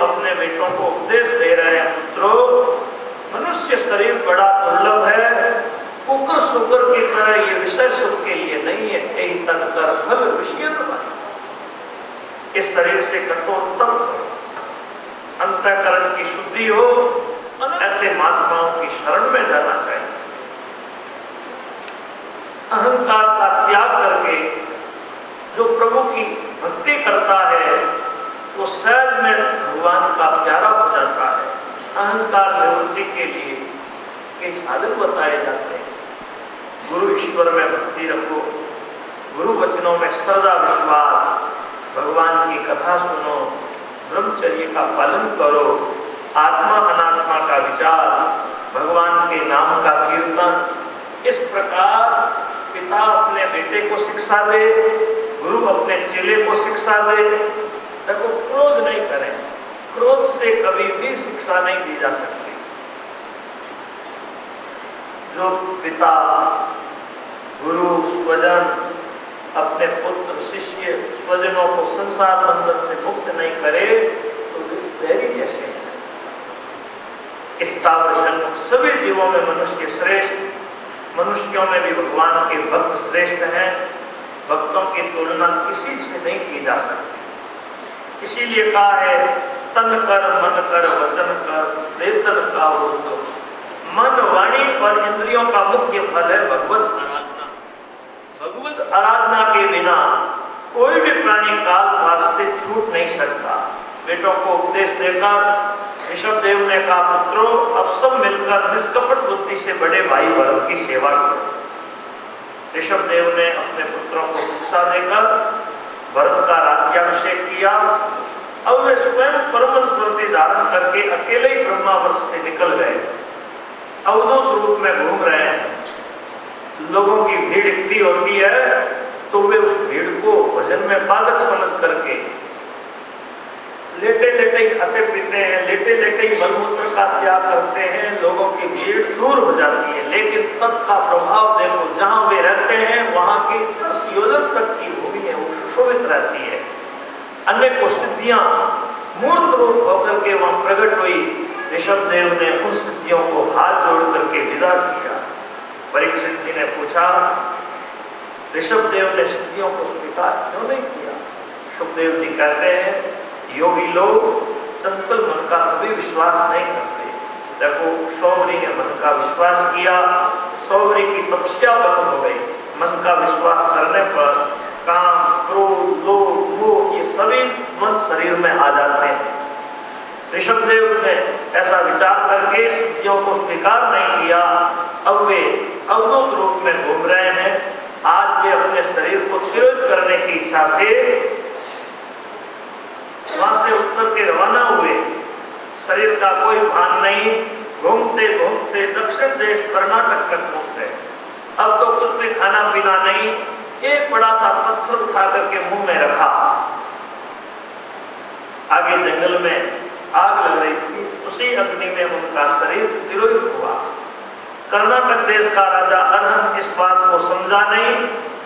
अपने बेटों को उपदेश दे रहे हैं, पुत्रों मनुष्य शरीर बड़ा दुर्लभ है, कुकर सुकर की तरह ये विषय सुख के लिए नहीं है। यही तन कर फल विषय इस शरीर से कठोर तप करो, अंतःकरण की शुद्धि हो, ऐसे महात्माओं की शरण में जाना चाहिए। अहंकार का त्याग करके जो प्रभु की भक्ति करता है वो सहज में भगवान का प्यारा हो जाता है। अहंकार निवृत्ति के लिए कई साधन बताए जाते हैं। गुरु ईश्वर में भक्ति रखो, गुरु वचनों में श्रद्धा विश्वास, भगवान की कथा सुनो, ब्रह्मचर्य का पालन करो, आत्मा अनात्मा का विचार, भगवान के नाम का कीर्तन। इस प्रकार पिता अपने बेटे को शिक्षा दे, गुरु अपने चेले को शिक्षा दे। देखो क्रोध नहीं करें, क्रोध से कभी भी शिक्षा नहीं दी जा सकती। जो पिता गुरु स्वजन अपने पुत्र शिष्य स्वजनों को संसार बंधन से मुक्त नहीं करे तो वे बैरी जैसे हैं। इस तावर जन्म सभी जीवों में मनुष्य श्रेष्ठ, मनुष्यों में भी भगवान के भक्त श्रेष्ठ हैं। भक्तों की तुलना किसी से नहीं की जा सकती। इसीलिए कहा है तन कर मन कर वचन कर वेतन का हो। मन वाणी और इंद्रियों का मुख्य फल है भगवत आराधना। भगवत आराधना के बिना कोई भी प्राणी काल पास से छूट नहीं सकता। बेटों को उपदेश देकर ऋषभ देव ने कहा, पुत्रों अब सब मिलकर निष्कपट बुद्धि से बड़े भाई भरत की सेवा करो। ऋषभ देव ने अपने पुत्रों को शिक्षा देकर भरत का राज्याभिषेक किया। अब वे स्वयं परम स्मृति धारण करके अकेले ही ब्रह्मावर्त से निकल गए, अवधूत रूप में घूम रहे हैं। लोगों की भीड़ इकट्ठी होती है तो वे उस भीड़ को भजन में बाधक समझ करके लेटे लेटे ही खाते पीते हैं, लेटे लेटे ही मलमूत्र का त्याग करते हैं। लोगों की भीड़ दूर हो जाती है, लेकिन तब का प्रभाव देखो, जहां वे रहते हैं वहां की 10 योजन तक की भूमि है वो सुशोभित रहती है। अनेकों सिद्धियां मूर्त रूप होकर के वहां प्रकट हुई। ऋषभ देव ने उन सिद्धियों को हाथ जोड़ करके विदा किया। परीक्षित जी ने पूछा, ऋषभ देव ने सिद्धियों को स्वीकार क्यों नहीं किया? सुखदेव जी कहते हैं, योगी लोग चंचल मन का कभी विश्वास नहीं करते। देखो सौवरी ने मन का विश्वास किया, सौवरी की तपस्या बंद हो गई। मन का विश्वास करने पर काम, क्रोध, लोभ, मोह ये सभी मन शरीर में आ जाते हैं। ऋषभ देव ने ऐसा विचार करके सिद्धियों को स्वीकार नहीं किया। अब वे अवधूत रूप में घूम रहे हैं। आज वे अपने शरीर को तिरोहित करने की इच्छा से वहां से उत्तर के रवाना हुए। शरीर का कोई भान नहीं, घूमते घूमते दक्षिण देश कर्नाटक में पहुंच गए। अब तो कुछ भी खाना पीना नहीं, एक बड़ा सा पत्थर उठा करके मुंह में रखा। आगे जंगल में आग लग रही थी, उसी अग्नि में उनका शरीर तिरोहित हुआ। कर्नाटक देश का राजा अरहन इस बात को समझा नहीं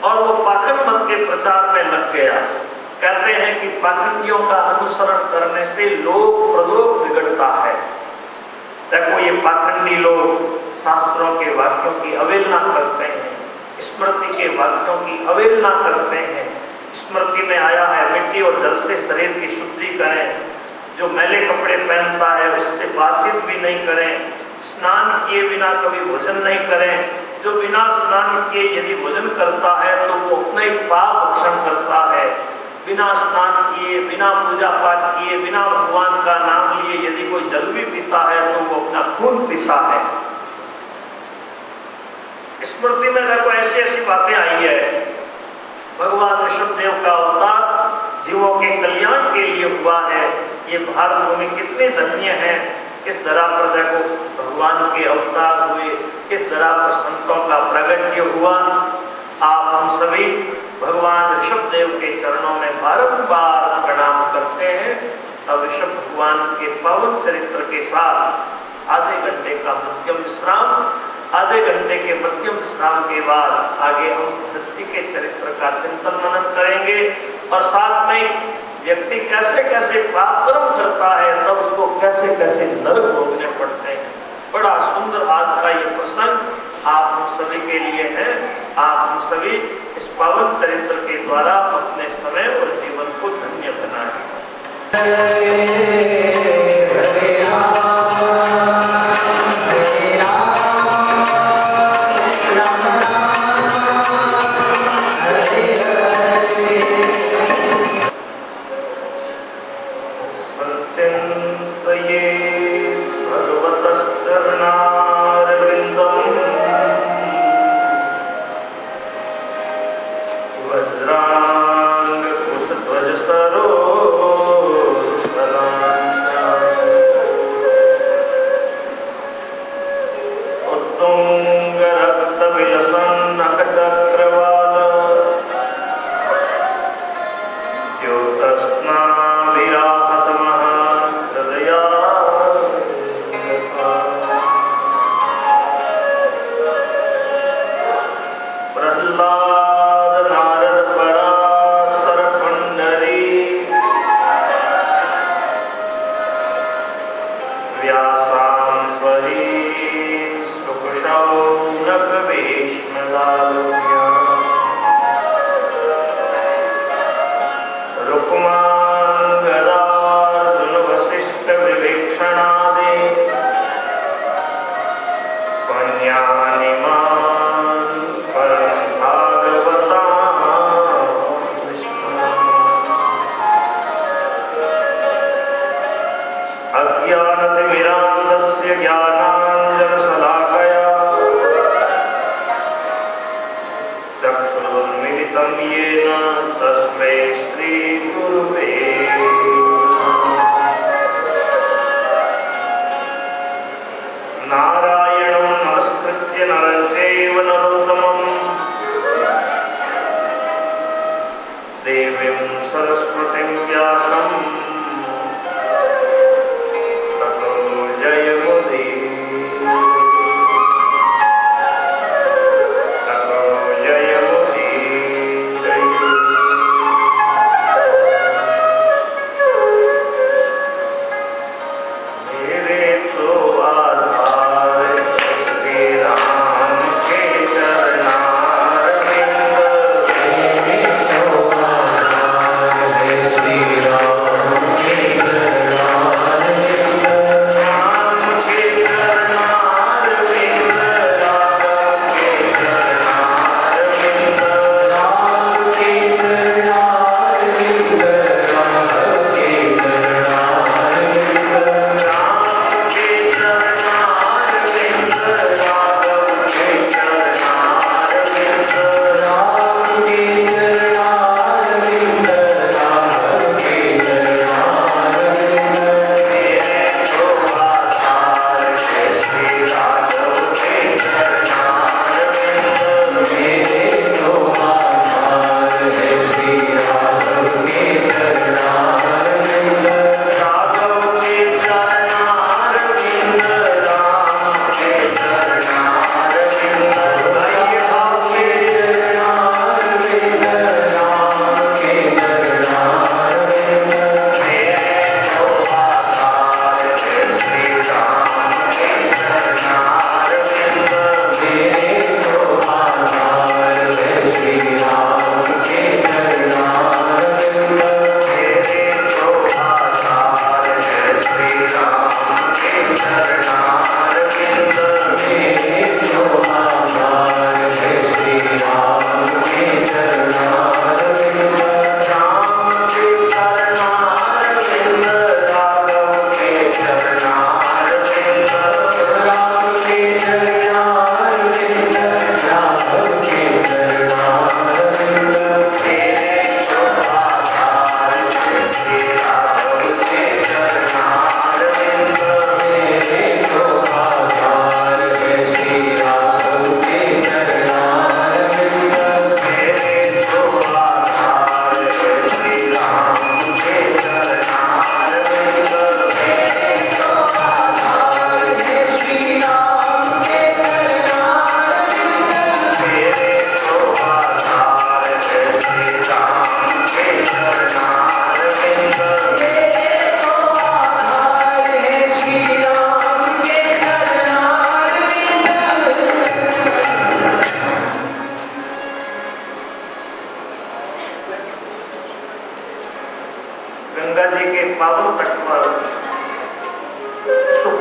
और वो पाखंड मत के प्रचार में लग गया। कहते हैं कि पाखंडियों का अनुसरण करने से लोक प्रलोक बिगड़ता है। देखो ये पाखंडी लोग शास्त्रों के वाक्यों की अवहेलना करते हैं, स्मृति के वाक्यों की अवहेलना करते हैं। स्मृति में आया है मिट्टी और जल से शरीर की शुद्धि करें। जो मैले कपड़े पहनता है उससे बातचीत भी नहीं करें। स्नान किए बिना कभी भोजन नहीं करें। जो बिना स्नान किए यदि भोजन करता है तो वो अपना ही पाप भक्षण करता है। बिना स्नान किए, बिना पूजा पाठ किए, बिना भगवान का नाम लिए यदि कोई जल भी पीता है तो वो अपना खून पीता है। स्मृति में देखो ऐसी ऐसी बातें आई है। भगवान ऋषभ देव का अवतार जीवों के कल्याण के लिए हुआ है। ये भारत भूमि कितनी धन्य है। इस धरा पर देखो भगवान के अवतार हुए, इस धरा पर संतों का प्रागट्य हुआ। आप हम सभी भगवान ऋषभ देव के चरणों में बारंबार प्रणाम करते हैं। अब ऋषभ भगवान के पावन चरित्र के साथ आधे घंटे का मध्यम विश्राम, आधे घंटे के मध्यम विश्राम के बाद आगे हम दत्त जी के चरित्र का चिंतन मनन करेंगे और साथ में व्यक्ति कैसे कैसे पराक्रम करता है तब उसको कैसे कैसे नरक भोगने पड़ते हैं। बड़ा सुंदर आज का ये प्रसंग आप हम सभी के लिए है। आप हम सभी इस पावन चरित्र के द्वारा अपने समय और जीवन को धन्य बनाएं।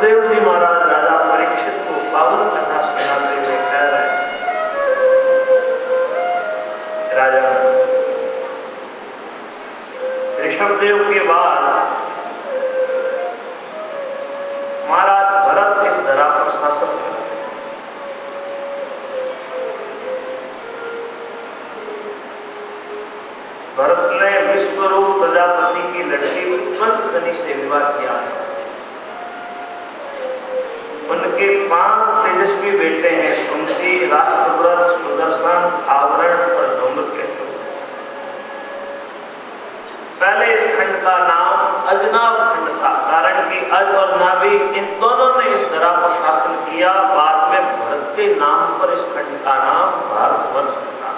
सुखदेव जी महाराज राजा परीक्षित को पावन कथा सुनाते हुए कह रहे हैं, राजा ऋषभदेव के बाद महाराज भरत इस धरा पर शासन करते। भरत ने विश्वरूप प्रजापति की लड़की पंचकनी से विवाह किया। उनके 5 तेजस्वी बेटे हैं, सुमति, राष्ट्रव्रत, सुदर्शन, आवरण और धूम्रकेतु। पहले इस खंड का नाम अजनाव खंड था, कारण कि अज और नाभि इन दोनों ने इस धरा पर शासन किया। बाद में भरत के नाम पर इस खंड का नाम भारतवर्ष था।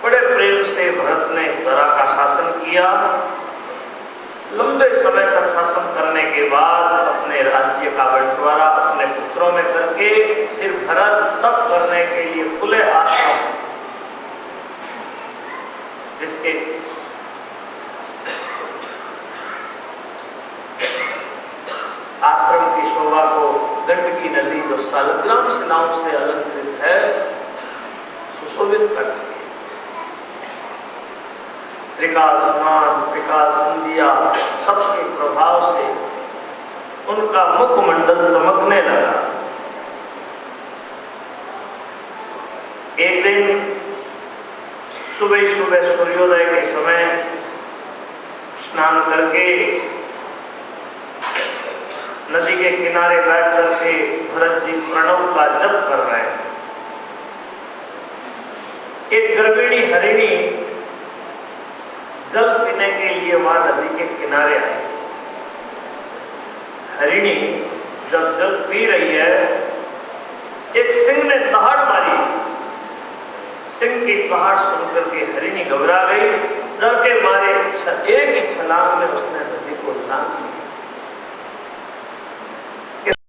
बड़े प्रेम से भरत ने इस धरा का शासन किया। लंबे समय तक शासन करने के बाद अपने राज्य का बंटवारा अपने पुत्रों में करके फिर भरत तप करने के लिए खुले आश्रम, जिसके आश्रम की शोभा को गंडकी नदी जो सालग्राम शिलाओं से अलंकृत है सुशोभित करती है। त्रिकाल स्नान, त्रिकाल संध्या तप के प्रभाव से उनका मुखमंडल चमकने लगा। एक दिन सुबह सुबह सूर्योदय के समय स्नान करके नदी के किनारे बैठ करके भरत जी प्रणव का जप कर रहे हैं। एक गर्भिणी हरिणी जल पीने के लिए वहां नदी के किनारे आई। हरिणी जब जल पी रही है, एक सिंह ने दहाड़ मारी। सिंह की दहाड़ सुनकर के हरिणी घबरा गई। डर के मारे एक ही छलांग में उसने नदी को लांग लिया।